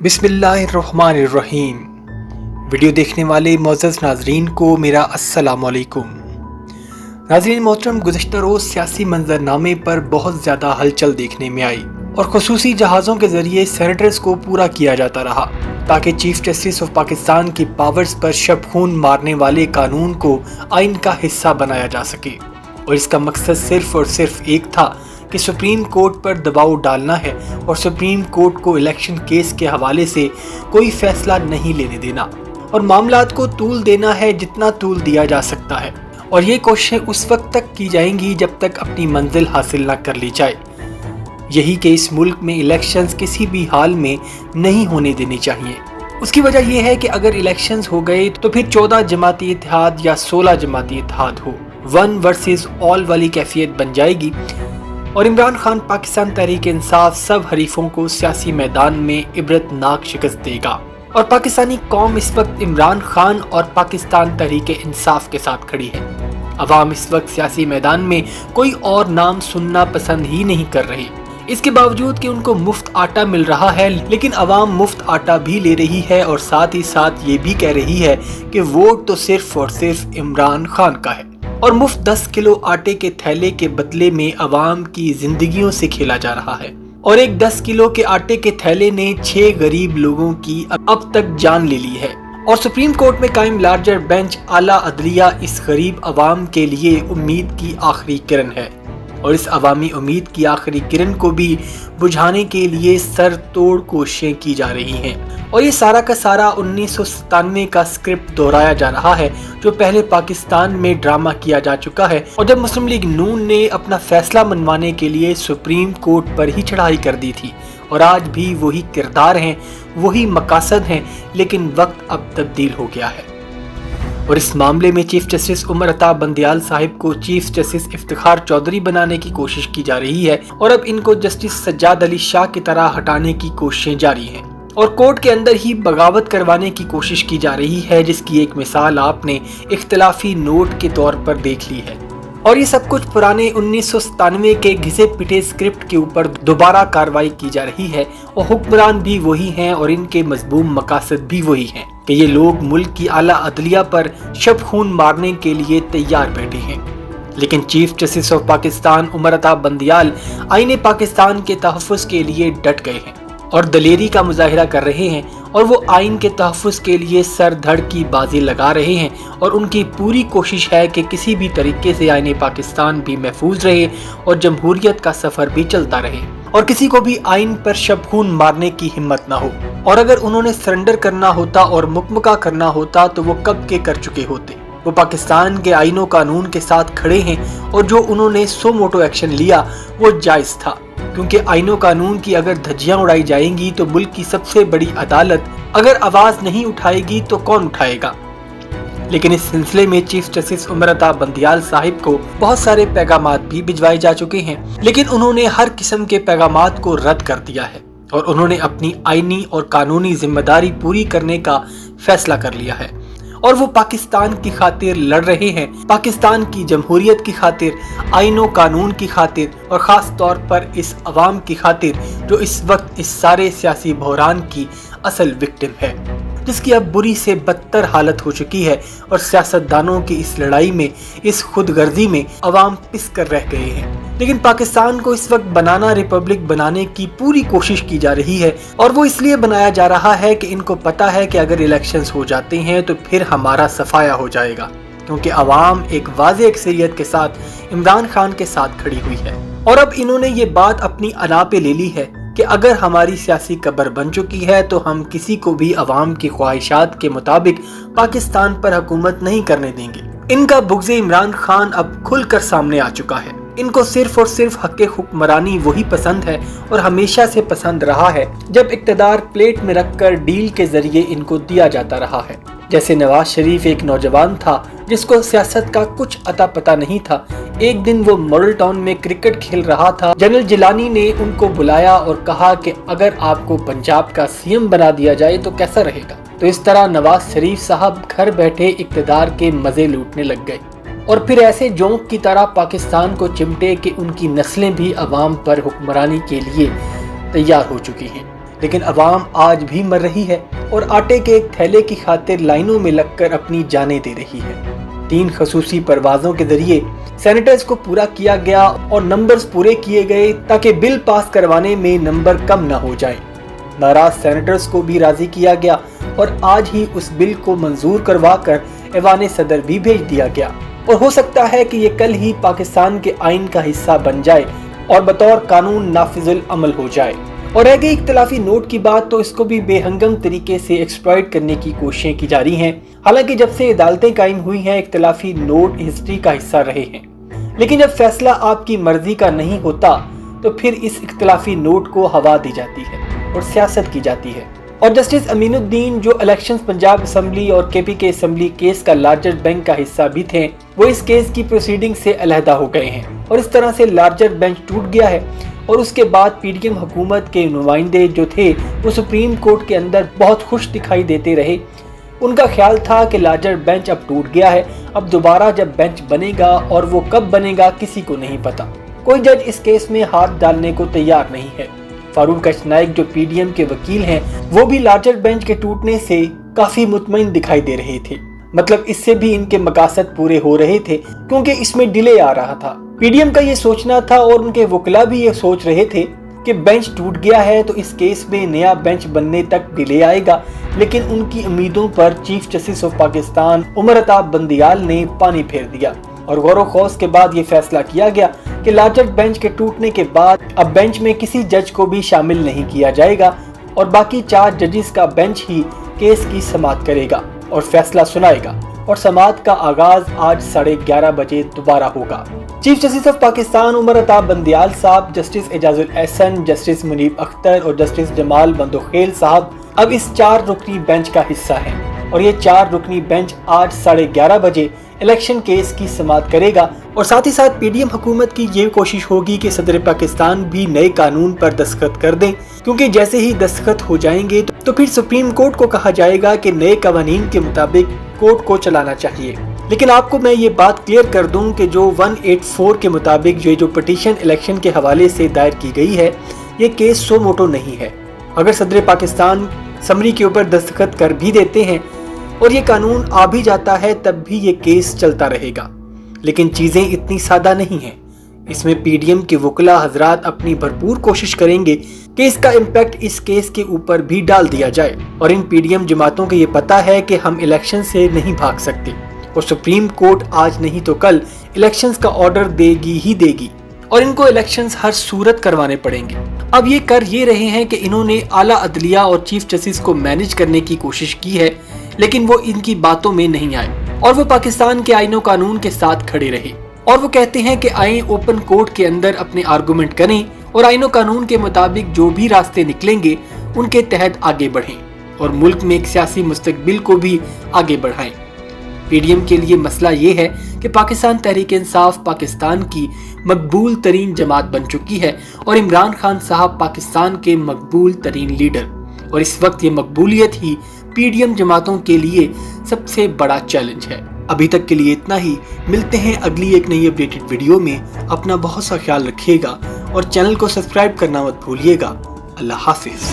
بسم اللہ الرحمن الرحیم۔ ویڈیو دیکھنے والے معزز ناظرین کو میرا السلام علیکم۔ ناظرین محترم، گزشتہ روز سیاسی منظرنامے پر بہت زیادہ ہلچل دیکھنے میں آئی اور خصوصی جہازوں کے ذریعے سینیٹرز کو پورا کیا جاتا رہا تاکہ چیف جسٹس آف پاکستان کی پاورز پر شب خون مارنے والے قانون کو آئین کا حصہ بنایا جا سکے، اور اس کا مقصد صرف اور صرف ایک تھا کہ سپریم کورٹ پر دباؤ ڈالنا ہے اور سپریم کورٹ کو الیکشن کیس کے حوالے سے کوئی فیصلہ نہیں لینے دینا اور معاملات کو طول دینا ہے جتنا طول دیا جا سکتا ہے، اور یہ کوششیں اس وقت تک کی جائیں گی جب تک اپنی منزل حاصل نہ کر لی جائے۔ یہی کہ اس ملک میں الیکشنز کسی بھی حال میں نہیں ہونے دینی چاہیے۔ اس کی وجہ یہ ہے کہ اگر الیکشنز ہو گئے تو پھر 14 جماعتی اتحاد یا 16 جماعتی اتحاد ہو، 1 ورسز all والی کیفیت بن جائے گی، اور عمران خان پاکستان تحریک انصاف سب حریفوں کو سیاسی میدان میں عبرت ناک شکست دے گا، اور پاکستانی قوم اس وقت عمران خان اور پاکستان تحریک انصاف کے ساتھ کھڑی ہے۔ عوام اس وقت سیاسی میدان میں کوئی اور نام سننا پسند ہی نہیں کر رہی، اس کے باوجود کہ ان کو مفت آٹا مل رہا ہے، لیکن عوام مفت آٹا بھی لے رہی ہے اور ساتھ ہی ساتھ یہ بھی کہہ رہی ہے کہ ووٹ تو صرف اور صرف عمران خان کا ہے، اور مفت 10 کلو آٹے کے تھیلے کے بدلے میں عوام کی زندگیوں سے کھیلا جا رہا ہے، اور ایک 10 کلو کے آٹے کے تھیلے نے 6 غریب لوگوں کی اب تک جان لے لی ہے، اور سپریم کورٹ میں قائم لارجر بینچ اعلیٰ عدلیہ اس غریب عوام کے لیے امید کی آخری کرن ہے، اور اس عوامی امید کی آخری کرن کو بھی بجھانے کے لیے سر توڑ کوششیں کی جا رہی ہیں، اور یہ سارا کا سارا 1997 کا اسکرپٹ دہرایا جا رہا ہے جو پہلے پاکستان میں ڈرامہ کیا جا چکا ہے، اور جب مسلم لیگ نون نے اپنا فیصلہ منوانے کے لیے سپریم کورٹ پر ہی چڑھائی کر دی تھی، اور آج بھی وہی کردار ہیں، وہی مقاصد ہیں، لیکن وقت اب تبدیل ہو گیا ہے، اور اس معاملے میں چیف جسٹس عمر عطا بندیال صاحب کو چیف جسٹس افتخار چودھری بنانے کی کوشش کی جا رہی ہے، اور اب ان کو جسٹس سجاد علی شاہ کی طرح ہٹانے کی کوششیں جاری ہیں، اور کورٹ کے اندر ہی بغاوت کروانے کی کوشش کی جا رہی ہے، جس کی ایک مثال آپ نے اختلافی نوٹ کے طور پر دیکھ لی ہے، اور یہ سب کچھ پرانے 1997 کے گھسے پٹے اسکرپٹ کے اوپر دوبارہ کارروائی کی جا رہی ہے، اور حکمران بھی وہی ہیں اور ان کے مذموم مقاصد بھی وہی ہیں کہ یہ لوگ ملک کی اعلیٰ عدلیہ پر شب خون مارنے کے لیے تیار بیٹھے ہیں، لیکن chief justice of Pakistan Umar Ata Bandial آئین پاکستان کے تحفظ کے لیے ڈٹ گئے ہیں اور دلیری کا مظاہرہ کر رہے ہیں، اور وہ آئین کے تحفظ کے لیے سر دھڑ کی بازی لگا رہے ہیں، اور ان کی پوری کوشش ہے کہ کسی بھی طریقے سے آئین پاکستان بھی محفوظ رہے اور جمہوریت کا سفر بھی چلتا رہے، اور کسی کو بھی آئین پر شب خون مارنے کی ہمت نہ ہو، اور اگر انہوں نے سرنڈر کرنا ہوتا اور مکمکہ کرنا ہوتا تو وہ کب کے کر چکے ہوتے۔ وہ پاکستان کے آئین و قانون کے ساتھ کھڑے ہیں، اور جو انہوں نے سو موٹو ایکشن لیا وہ جائز تھا، کیونکہ آئین و قانون کی اگر دھجیاں اڑائی جائیں گی تو ملک کی سب سے بڑی عدالت اگر آواز نہیں اٹھائے گی تو کون اٹھائے گا۔ لیکن اس سلسلے میں چیف جسٹس عمر عطا بندیال صاحب کو بہت سارے پیغامات بھی بھجوائے جا چکے ہیں، لیکن انہوں نے ہر قسم کے پیغامات کو رد کر دیا ہے، اور انہوں نے اپنی آئینی اور قانونی ذمہ داری پوری کرنے کا فیصلہ کر لیا ہے، اور وہ پاکستان کی خاطر لڑ رہے ہیں، پاکستان کی جمہوریت کی خاطر، آئین و قانون کی خاطر، اور خاص طور پر اس عوام کی خاطر جو اس وقت اس سارے سیاسی بحران کی اصل وکٹم ہے، جس کی اب بری سے بدتر حالت ہو چکی ہے، اور سیاستدانوں کی اس لڑائی میں، اس خود غرضی میں عوام پس کر رہ گئے ہیں۔ لیکن پاکستان کو اس وقت بنانا ریپبلک بنانے کی پوری کوشش کی جا رہی ہے، اور وہ اس لیے بنایا جا رہا ہے کہ ان کو پتا ہے کہ اگر الیکشنز ہو جاتے ہیں تو پھر ہمارا صفایا ہو جائے گا، کیونکہ عوام ایک واضح اکثریت کے ساتھ عمران خان کے ساتھ کھڑی ہوئی ہے، اور اب انہوں نے یہ بات اپنی انا پہ لے لی ہے کہ اگر ہماری سیاسی قبر بن چکی ہے تو ہم کسی کو بھی عوام کی خواہشات کے مطابق پاکستان پر حکومت نہیں کرنے دیں گے۔ ان کا بغض عمران خان اب کھل کر سامنے آ چکا ہے، ان کو صرف اور صرف حق حکمرانی وہی پسند ہے اور ہمیشہ سے پسند رہا ہے جب اقتدار پلیٹ میں رکھ کر ڈیل کے ذریعے ان کو دیا جاتا رہا ہے۔ جیسے نواز شریف ایک نوجوان تھا جس کو سیاست کا کچھ عطا پتہ نہیں تھا، ایک دن وہ ماڈل ٹاؤن میں کرکٹ کھیل رہا تھا، جنرل جیلانی نے ان کو بلایا اور کہا کہ اگر آپ کو پنجاب کا سی ایم بنا دیا جائے تو کیسا رہے گا۔ تو اس طرح نواز شریف صاحب گھر بیٹھے اقتدار کے مزے لوٹنے لگ گئے، اور پھر ایسے جونک کی طرح پاکستان کو چمٹے کہ ان کی نسلیں بھی عوام پر حکمرانی کے لیے تیار ہو چکی ہیں۔ لیکن عوام آج بھی مر رہی ہے اور آٹے کے ایک تھیلے کی خاطر لائنوں میں لگ کر اپنی جانیں دے رہی ہے۔ 3 خصوصی پروازوں کے ذریعے سینیٹرز کو پورا کیا گیا اور نمبرز پورے کیے گئے تاکہ بل پاس کروانے میں نمبر کم نہ ہو جائیں۔ ناراض سینیٹرز کو بھی راضی کیا گیا اور آج ہی اس بل کو منظور کروا کر ایوان صدر بھی بھیج دیا گیا، اور ہو سکتا ہے کہ یہ کل ہی پاکستان کے آئین کا حصہ بن جائے اور بطور قانون نافذ العمل ہو جائے۔ اور رہ گئی اختلافی نوٹ کی بات، تو اس کو بھی بے ہنگم طریقے سے ایکسپلائٹ کرنے کی کوششیں کی جاری ہیں۔ حالانکہ جب سے عدالتیں قائم ہوئی ہیں اختلافی نوٹ ہسٹری کا حصہ رہے ہیں، لیکن جب فیصلہ آپ کی مرضی کا نہیں ہوتا تو پھر اس اختلافی نوٹ کو ہوا دی جاتی ہے اور سیاست کی جاتی ہے۔ اور جسٹس امین الدین جو الیکشنز پنجاب اسمبلی اور کے پی کے اسمبلی کیس کا لارجر بینچ کا حصہ بھی تھے، وہ اس کیس کی پروسیڈنگ سے علیحدہ ہو گئے ہیں، اور اس طرح سے لارجر بینچ ٹوٹ گیا ہے۔ اور اس کے بعد پی ڈی ایم حکومت کے نمائندے جو تھے وہ سپریم کورٹ کے اندر بہت خوش دکھائی دیتے رہے۔ ان کا خیال تھا کہ لارجر بینچ اب ٹوٹ گیا ہے، اب دوبارہ جب بینچ بنے گا اور وہ کب بنے گا کسی کو نہیں پتا۔ کوئی جج اس کیس میں ہاتھ ڈالنے کو تیار نہیں ہے۔ فاروق ایچ نائک جو پی ڈی ایم کے وکیل ہیں، وہ بھی لارجر بینچ کے ٹوٹنے سے کافی مطمئن دکھائی دے رہے تھے۔ مطلب اس سے بھی ان کے مقاصد پورے ہو رہے تھے کیونکہ اس میں ڈیلے آ رہا تھا۔ پی ڈی ایم کا یہ سوچنا تھا اور ان کے وکلا بھی یہ سوچ رہے تھے کہ بینچ ٹوٹ گیا ہے تو اس کیس میں نیا بینچ بننے تک ڈیلے آئے گا، لیکن ان کی امیدوں پر chief justice of Pakistan Umar Ata Bandial نے پانی پھیر دیا، اور غور و خوض کے بعد یہ فیصلہ کیا گیا کہ لارجر بینچ کے ٹوٹنے کے بعد اب بینچ میں کسی جج کو بھی شامل نہیں کیا جائے گا، اور باقی 4 ججز کا بینچ ہی کیس کی سماعت کرے گا اور فیصلہ سنائے گا، اور سماعت کا آغاز آج 11:30 بجے دوبارہ ہوگا۔ Chief justice of Pakistan Umar Ata Bandial صاحب، جسٹس اعجاز الاحسن، جسٹس منیب اختر اور جسٹس جمال بندوخیل صاحب اب اس 4 رکنی بینچ کا حصہ ہیں، اور یہ 4 رکنی بینچ آج 11:30 بجے الیکشن کیس کی سماعت کرے گا۔ اور ساتھ ہی ساتھ پی ڈی ایم حکومت کی یہ کوشش ہوگی کہ صدر پاکستان بھی نئے قانون پر دستخط کر دیں، کیونکہ جیسے ہی دستخط ہو جائیں گے تو پھر سپریم کورٹ کو کہا جائے گا کہ نئے قوانین کے مطابق کورٹ کو چلانا چاہیے۔ لیکن آپ کو میں یہ بات کلیئر کر دوں کہ جو 184 کے مطابق جو پٹیشن الیکشن کے حوالے سے دائر کی گئی ہے، یہ کیس سو موٹو نہیں ہے۔ اگر صدر پاکستان سمری کے اوپر دستخط کر بھی دیتے ہیں اور یہ قانون آ بھی جاتا ہے تب بھی یہ کیس چلتا رہے گا۔ لیکن چیزیں اتنی سادہ نہیں ہیں۔ اس میں پی ڈی ایم کے وکلا حضرات اپنی بھرپور کوشش کریں گے کہ اس کا امپیکٹ اس کیس کے اوپر بھی ڈال دیا جائے، اور ان پی ڈی ایم جماعتوں کو یہ پتا ہے کہ ہم الیکشن سے نہیں بھاگ سکتے، اور سپریم کورٹ آج نہیں تو کل الیکشنز کا آرڈر دے گی، اور ان کو الیکشنز ہر صورت کروانے پڑیں گے۔ اب یہ کر یہ رہے ہیں کہ انہوں نے اعلیٰ عدلیہ اور چیف جسٹس کو مینج کرنے کی کوشش کی ہے، لیکن وہ ان کی باتوں میں نہیں آئے، اور وہ پاکستان کے آئین و قانون کے ساتھ کھڑے رہے، اور وہ کہتے ہیں کہ آئیں اوپن کورٹ کے اندر اپنے آرگومنٹ کریں اور آئین و قانون کے مطابق جو بھی راستے نکلیں گے ان کے تحت آگے بڑھیں اور ملک میں ایک سیاسی مستقبل کو بھی آگے بڑھائیں۔ پی ڈی ایم کے لیے مسئلہ یہ ہے کہ پاکستان تحریک انصاف پاکستان کی مقبول ترین جماعت بن چکی ہے، اور عمران خان صاحب پاکستان کے مقبول ترین لیڈر، اور اس وقت یہ مقبولیت ہی پی ڈی ایم جماعتوں کے لیے سب سے بڑا چیلنج ہے۔ ابھی تک کے لیے اتنا ہی، ملتے ہیں اگلی ایک نئی اپڈیٹڈ ویڈیو میں۔ اپنا بہت سا خیال رکھیے گا اور چینل کو سبسکرائب کرنا مت بھولیے گا۔ اللہ حافظ۔